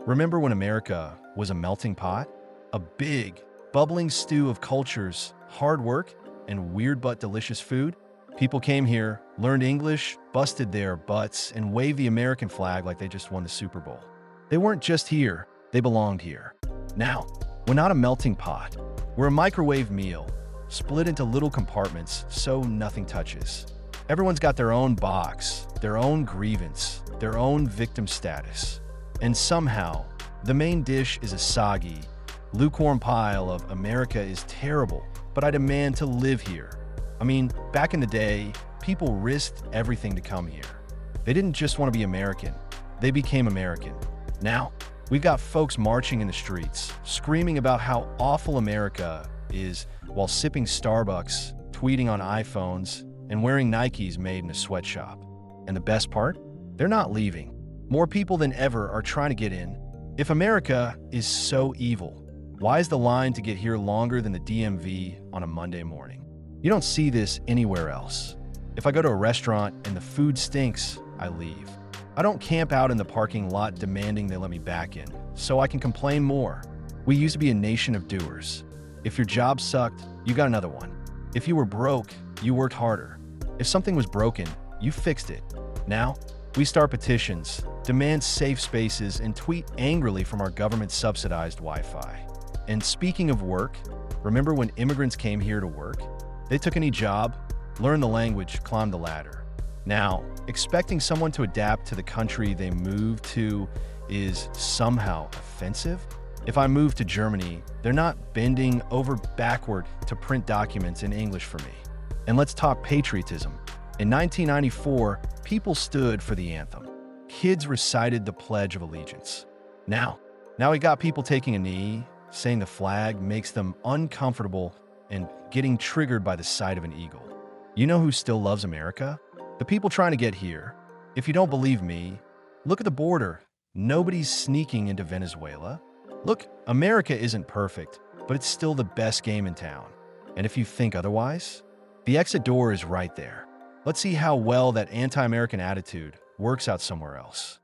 Remember when America was a melting pot? A big, bubbling stew of cultures, hard work, and weird but delicious food? People came here, learned English, busted their butts, and waved the American flag like they just won the Super Bowl. They weren't just here, they belonged here. Now, we're not a melting pot. We're a microwave meal, split into little compartments so nothing touches. Everyone's got their own box, their own grievance, their own victim status. And somehow, the main dish is a soggy, lukewarm pile of America is terrible, but I demand to live here. I mean, back in the day, people risked everything to come here. They didn't just want to be American, they became American. Now, we've got folks marching in the streets, screaming about how awful America is while sipping Starbucks, tweeting on iPhones, and wearing Nikes made in a sweatshop. And the best part? They're not leaving. More people than ever are trying to get in. If America is so evil, why is the line to get here longer than the DMV on a Monday morning? You don't see this anywhere else. If I go to a restaurant and the food stinks, I leave. I don't camp out in the parking lot demanding they let me back in, so I can complain more. We used to be a nation of doers. If your job sucked, you got another one. If you were broke, you worked harder. If something was broken, you fixed it. Now, we start petitions, demand safe spaces, and tweet angrily from our government-subsidized Wi-Fi. And speaking of work, remember when immigrants came here to work? They took any job, learned the language, climbed the ladder. Now, expecting someone to adapt to the country they moved to is somehow offensive? If I move to Germany, they're not bending over backward to print documents in English for me. And let's talk patriotism. In 1994, people stood for the anthem. Kids recited the Pledge of Allegiance. Now we got people taking a knee, saying the flag makes them uncomfortable, and getting triggered by the sight of an eagle. You know who still loves America? The people trying to get here. If you don't believe me, look at the border. Nobody's sneaking into Venezuela. Look, America isn't perfect, but it's still the best game in town. And if you think otherwise, the exit door is right there. Let's see how well that anti-American attitude works out somewhere else.